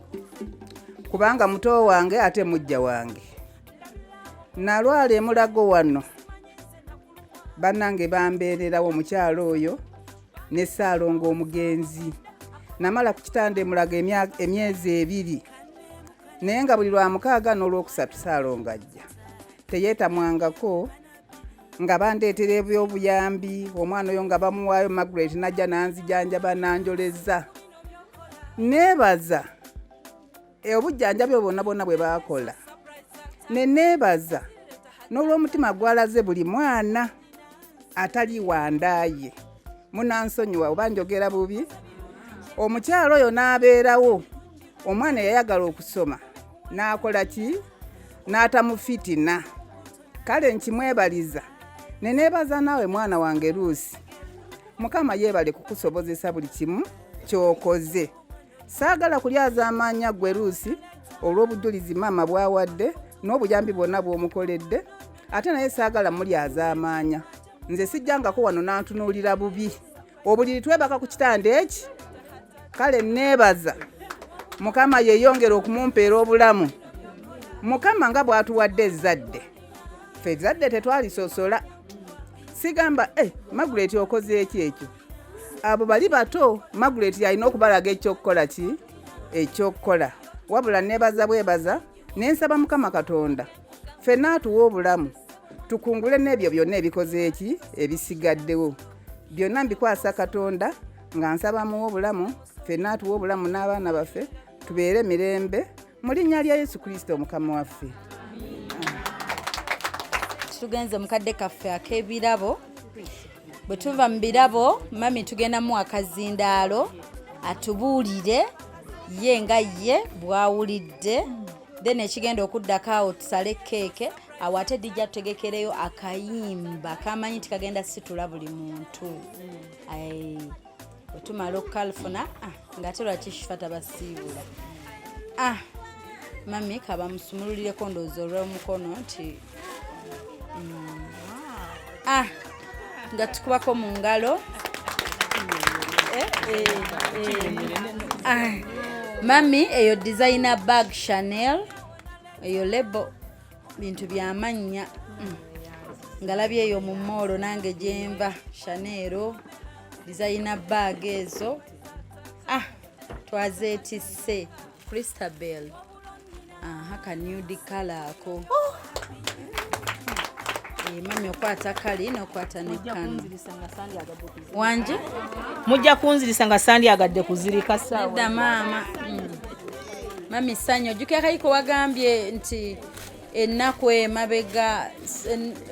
kubanga muto wange ate mujja wange. Nalwala emulago wano bannange bambeererawo omukyalo oyo ne Ssaalongo omugenzi. Namala ku kitanda emulago emyezi 2 naye nga buli lwa 6 n'olwokusatu Ssaalongo ajja. Teyeetamwangako nga bandeetera ebyobuyambi. Omwana oyo nga bamuwaayo Margaret najja nanzijanjaba nanjoleza. Neebaza obujjanjabi bwonna bwonna bwe baakola. Neebaza n'olw'omutima gwalaze buli mwana atali wandaaye. Munansonyiwa oba njogera bubi. Omukyalo oyo n'abeerawo. Omwana yayagala okusoma n'akola ki? N'atamufitina. Kale nkimwebaliza. Neebaza naawe mwana wange Rusi. Mukama yeebale kukusobozesa buli kimu ky'okoze. Saagala kulyaza amaanya gwe Rusi olw'obujulizi maama bwawadde n'obuyambi bwonna bw'omukoledde. Ate naye saagala mulyaza amaanya. Nze sijjangako wano nantunuulira bubi. Obuliri twebaka ku kitanda eki. Kale neebaza Mukama yeeyongera okumumpeera obulamu. Mukama nga bw'atuwadde ezzadde. Ffe ezzadde tetwalisosola. Sigamba Margaret okoze ekyo. Abo bali bato Margaret yalina okubalaga ekyokkola ki? Ekyokkola. Wabula neebaza bwebaza nensaba Mukama Katonda ffe n'atuwa obulamu tukungule n'ebyo byonna ebikoze eki ebisigaddewo. Byonna mbikwasa Katonda nga nsaba muwa obulamu ffe n'atuwa obulamu n'abaana baffe tubeere mirembe mu linnya lya Yesu Kristo Mukama waffe. Tugenze mukadde kaffe ak'ebirabo. Bwe tuva mu birabo mami tugenda mu akazindaalo atubuulire ye nga ye bwawulidde. Then ekigenda okuddako awo tusale keeke awo ate dijja tutegekereyo akayimba kamanyi tikagenda situla buli muntu. Bwe tumala okukalufuna nga ate lwaki Shifah tabasiibula. Mami kaba musumululireko ndowooza olw'omukono nti nga tukubako mu ngalo. Mami eyo designer bag Chanel eyo lebo bintu byamannya ngalabye eyo mu mall nange jemba Chanel designer bag ezo twazeetisse Christabel haka nude color ako. Mami okwata kali n'okwata ne Kano. Wanje mujja kunzirisa nga sandi agadde kuzirika sawa. Nedda maama. Mami sanyo jukira kayiko wagambye nti ennaku emabega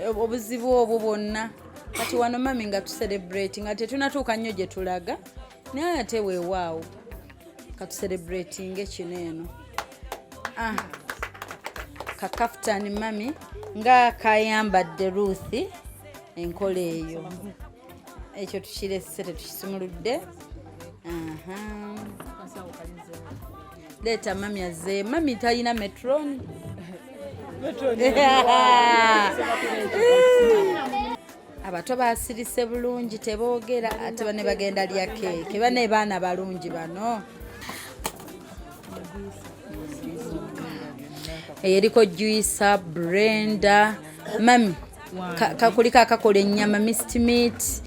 obuzibu obwo bwonna kati wano mami nga tu celebrate nga tetunatuuka nnyo gye tulaga naye ate weewaawo ka tu celebrating ekino eno. kakafutani mami nga kayambadde Ruth enkola eyo ekyo tukirese tetukisumuludde. Leeta mami azze mami talina metroni abato basirise bulungi teboogera ate bane bagenda lya keeke bane baana balungi bano. Eriko juisa Brenda mami kakulika akakola ennyama mixed meat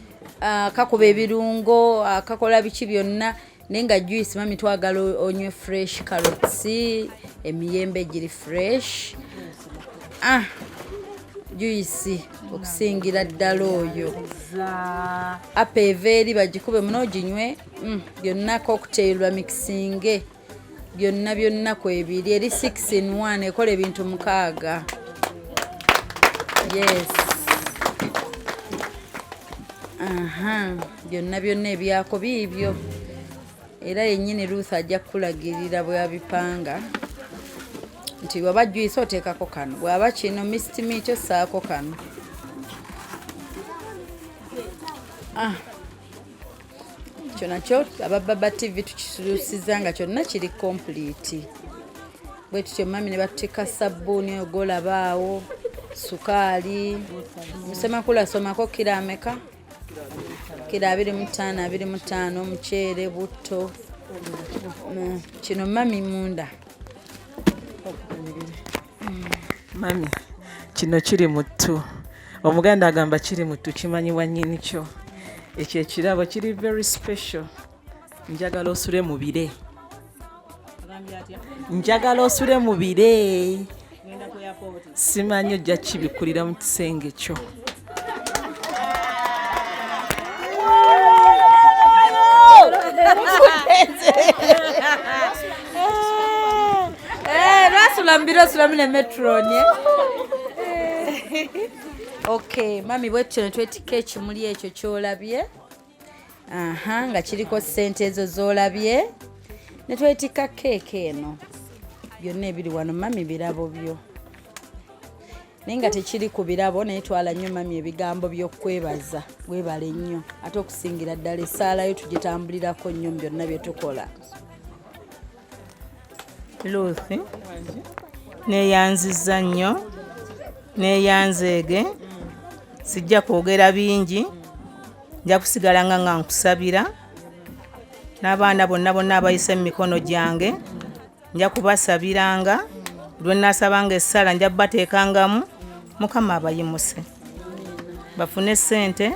kakuba ebirungo kakola biki byonna naye nga juice mami twagala onywe fresh carrots emiyembe giri fresh juice okusingira ddala oyo apa eveeri bagikube muno ginywe byonna cocktail bamixinge byonna kwebiri eri 6 in 1 ekola ebintu 6. Yes. Byonna ebyako biibyo era yennyini Ruth ajja kulagirira bwabipanga nti bwaba juice oteekako kano bwaba kino mixed meat ossaako kano. Kyo nakyo abababa TV tukisulusiza nga kyonna kiri complete bwe tutyo mami ne batuteeka sabbuuni ogolabaawo sukaali musemakula somako kira ameka kira 25 muceere butto kino mami munda mami kino kiri mutu omuganda agamba kiri mutu kimanyibwa nnyini kyo ekyo ekirabo kiri very special njagala osule mu bire simanyi ojja kibikulira mu kisenge kyo. Sulamine metroni. Okay, mami bwetyo netwetika ekimuli ekyo kyolabye nga kiriko ssente ezo zolabye netwetika keeke eno byonna ebiri wano mami birabo byo naye nga tekiri ku birabo naye twala nnyo mami ebigambo by'okwebaza webale nnyo ate okusingira ddala essaalayo tugitambulirako nnyo byonna bye tukola. Ruth neeyanziza nnyo neeyanzeege sijja kwogera bingi nja kusigala nga nkusabira n'abaana bonna abayise mu mikono gyange nja kubasabiranga lwe nasabanga essala nja bateekangamu Mukama abayimuse bafune ssente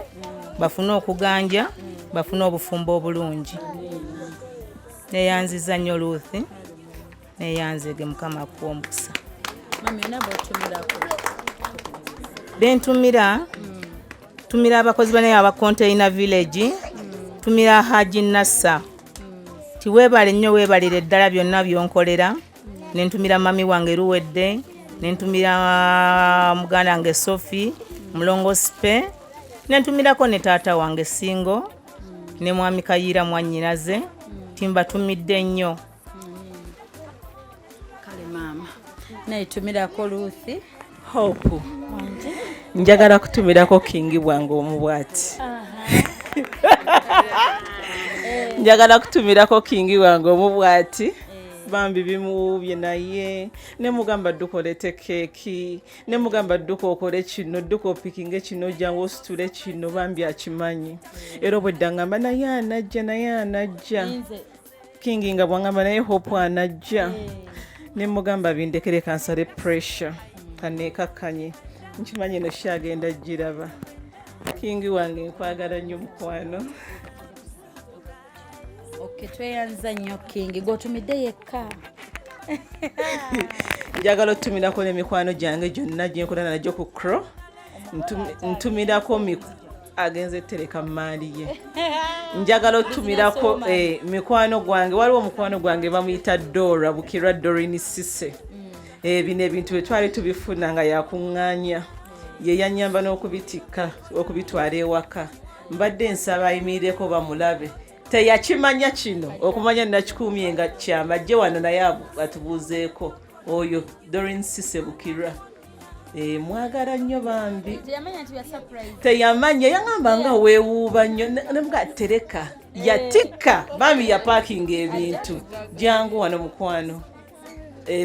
bafune okuganja bafune obufumbo obulungi. Neeyanziza nnyo Ruth neeyanzeege Mukama akuwa omukisa. Tumira abakozi bane aba Container Village tumira Haji Nassa tiwebale nnyo weebalire ddala byonna byonkolera nentumira mami wange Luwedde nentumira muganda wange Sophie mulongo Spe nentumirako ne taata wange Singo ne mwami Kayira mwannyinaze timbatumidde nnyo. Kale mama netumirako Ruth Hope njagala kutumirako Kingi bwange omubwati njagala kutumirako Kingi bwange omubwati bambi bimuwubye naye ne mugamba dukolete keeki ne mugamba dduka okole kino dduka opikinge kino jangu ositule kino bambi akimanyi era obwedda ngamba naye anajja Kingi nga bwangamba naye Hope anajja ne mugamba bindekere kansale pressure kanekakkanye nkimanyi no kyagenda giraba. Kingi wange nkwagala nnyo mukwano. Okay, tweyanza nnyo Kingi gotumidde yekka. Njagala otumirako n'emikwano gyange gyonna gye nkola najjo ku Crow ntumirako agenze tereka maali ye njagala otumirako mikwano gwange waliwo omukwano gwange bamuyita Dora Bukirwa Dorini Sise bino ebintu twali tubifuna nga yakuŋŋaanya ye yanyamba n'okubitikka okubitwala ewaka mbadde nsaba ayimirireko bamulabe teyakimanya kino okumanya nakikuumye nga kyamajje wano naye atubuuzeeko oyo Doreen Sisebukira mwagala nnyo bambi teyamanya yangamba nga weewuuba nnyo nemuga tereka yatikka bambi yapaakinga ebintu jangu wano mukwano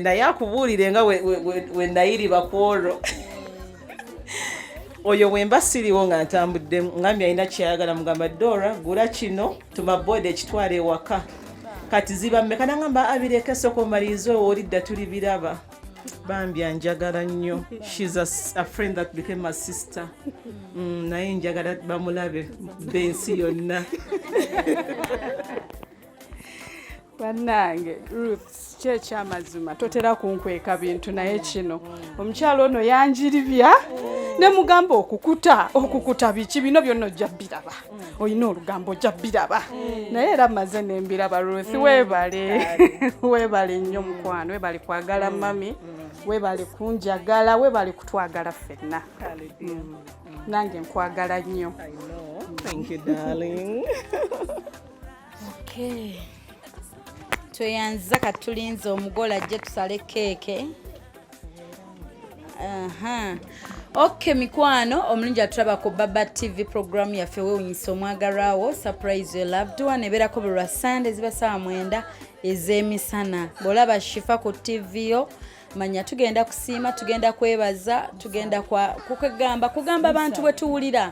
naye akubuulire nga we nayiriba kwolwo oyo bwemba siriwo nga ntambudde ngambye alina kyayagala mugamba Dora gula kino tumaboodi ekitwala ewaka kati ziba mmeka nangamba abireke soko maliriza olidda tuli biraba bambi anjagala nnyo she's a friend that became a sister naye njagala bamulabe bensi yonna bannange Ruth kyamazima totera kunkweka bintu naye kino omukyalo ono yanjiribya ne mugamba okukuta biki bino byonna ojja biraba olina olugambo ojja biraba naye era maze nembiraba Ruth weebale nnyo mukwano weebale kwagala mami weebale kunjagala weebale kutwagala ffenna nange nkwagala nnyo. Thank you darling. Okay. Tweyanza katulinze omugola ajje tusale keeke. Okay mikwano omulungi atulaba ku Baba TV program yaffe weewunyisa omwagalwawo surprise your loved one ebeerako buli lwa Sunday ziba saa 9 ez'emisana. Bw'olaba Shifah ku TV yo manya tugenda kusiima tugenda kwebaza tugenda kugamba abantu bwe tuwulira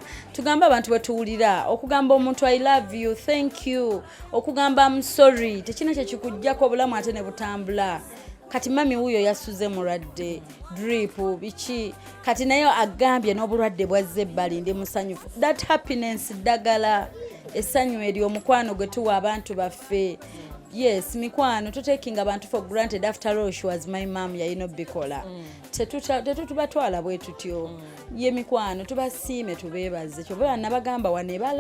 okugamba omuntu I love you thank you okugamba I'm sorry tekina kye kikujjako obulamu ate ne butambula. Kati mami huyo yasuze mulwadde drip biki kati nayo agambye n'obulwadde bwazze ebbali ndi musanyufu. That happiness dagala essanyu eri omukwano gwe tuwa abantu baffe. Yes, mikwano to taking abantu for granted after all she was my mom yayino bikola. Tetubatwala bwe tutyo. Ye mikwano tubasiime tubeebaze. Kyobera nabagamba waneba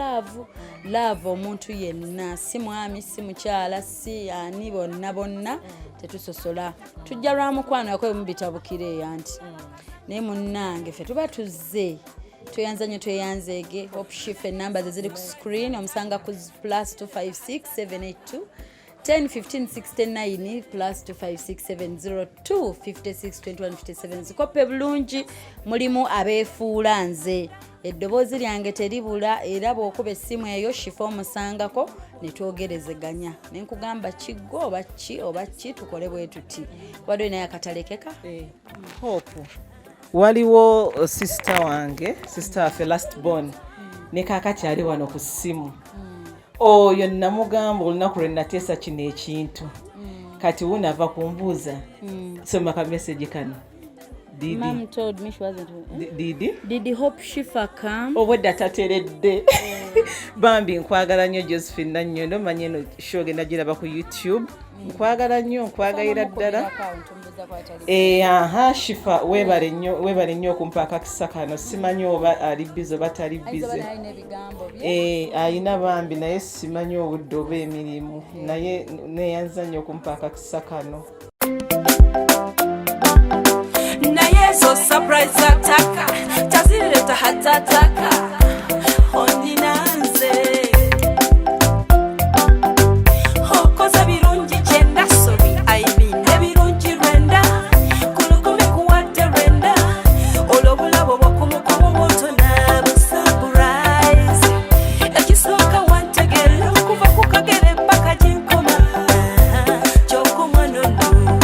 love omuntu yenna si mwami si mukyala si ani bonna tetusosola. Tujja lwa mukwano yakwe mubitabukire yanti. Naye munnange ffe tuba tuzze. Tweyanzege Hope Shifah number ziri ku screen omusanga ku +256 782 10 15 69 +256 702 56 21 57 zikope bulungi mulimu abeefuula nze eddoboozi lyange teribula era bw'okuba essimu eyo Shifah omusangako ne twogerezeganya ne nkugamba kiggo oba ki tukole bwe tuti wadde naye akatalekeka Hope waliwo sister wange sister waffe last born ne kaakati ali wano ku ssimu oyo namugamba olunaku lwe nateesa kino ekintu kati wunava kumbuuza soma ka message kano Mom told me she wasn't. Did Hope Shifah come? Obwedda tateredde bambi nkwagala nnyo Josephine Nanyondo manyeno show genda giraba ku YouTube nkwagala nnyo nkwagayira ddala Shifah webale nnyo okumpa akakisa kano simanyi oba ali bize oba tali bize ayina bambi naye simanyi obudde oba emirimu naye neyanza nnyo okumpa akakisa kano naye zo surprise ataka tazileta hatataka ondinanze hokoza birungi kyenda sobi aibine birungi rwenda kulukumi kuwate rwenda olobulabo bwakumukumu butona surprise ekisooka wantegera okuva ku kagere mpaka ginkoma kyokumwanono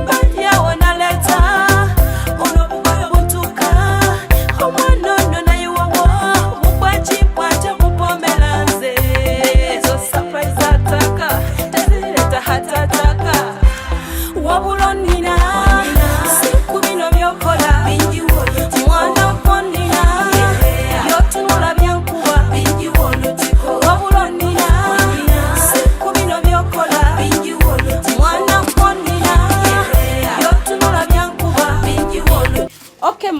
mbadyawo naleta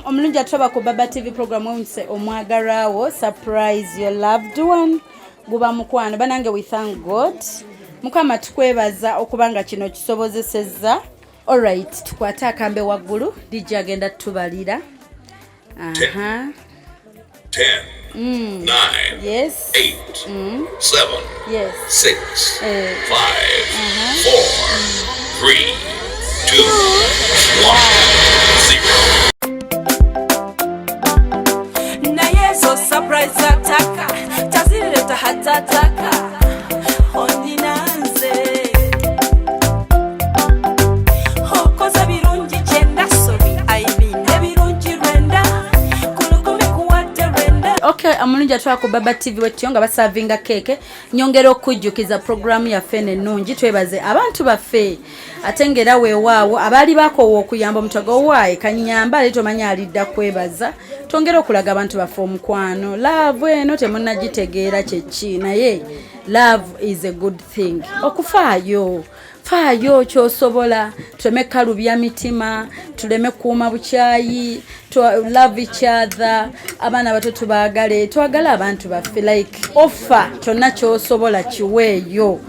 omulungi atuba ku Baba TV program wunse omwagalwawo surprise your loved one guba mukwano banange we thank God mukama tukwebaza okubanga kino kisobozesezza. Alright tukwata akambe waggulu DJ agenda tubalira 10 9 yes 8 7 yes 6 5 4 3 naye zo surprise ataka tazileta hatataka ondinanze okoza birungi kyenda sobi aibine birungi rwenda kulukumi kuwadde rwenda. Okay, amulungi atwala ku Baba TV wetyo nga basavinga keke nyongera okujjukiza programu yaffe ennungi twebaze abantu baffe ate ngera weewaawo abaali bakoowa okuyamba omutwago waaye kanyamba ale tomanya alidda kwebaza tongera okulaga abantu baffe omukwano love eno temunnagitegeera kyeki naye love is a good thing okufaayo faayo kyosobola tuleme kalubya mitima tuleme kuuma bukyayi love each other abaana bato tubaagale twagala abantu baffe like offer kyonna kyosobola kiweeyo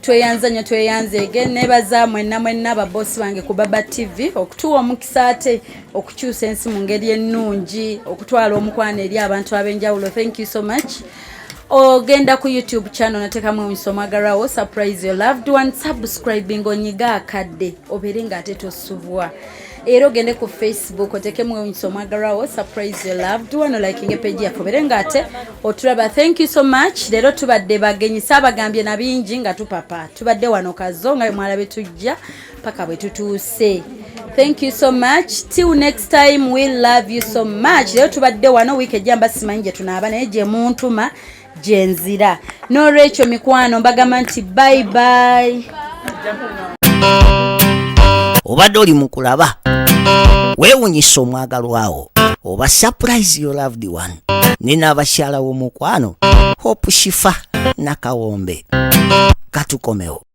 tweyanza nnyo tweyanzeege nebaza mwenna ababosi bange ku Baba TV okutuwa omukisa ate okukyusa ensi mu ngeri ennungi okutwala omukwano eri abantu ab'enjawulo. Thank you so much. Ogenda ku YouTube channel natekamu emisomagarawo surprise your loved one subscribing onyiga akadde obeere ng'ate tosubwa. Era ogende ku Facebook otekemu emisomagarawo surprise your loved one liking page yaffe obeere ng'ate otulaba. Thank you so much. Leero tubadde bagenyi saabagambye na bingi nga tupapa tubadde wano kazo nga mwalabe tujja paka bwe tutuuse. Thank you so much. Till next time, we love you so much. Leero tubadde wano week ejamba simanyi gye tunaaba naye gye muntuma jenzira no Rachel mikwano mbagamba nti bye bye. Obadde oli mu kulaba weewunyisa omwagalwawo oba surprise your loved one nina abakyala w'omukwano Hope Shifah nakawombe katukomewo.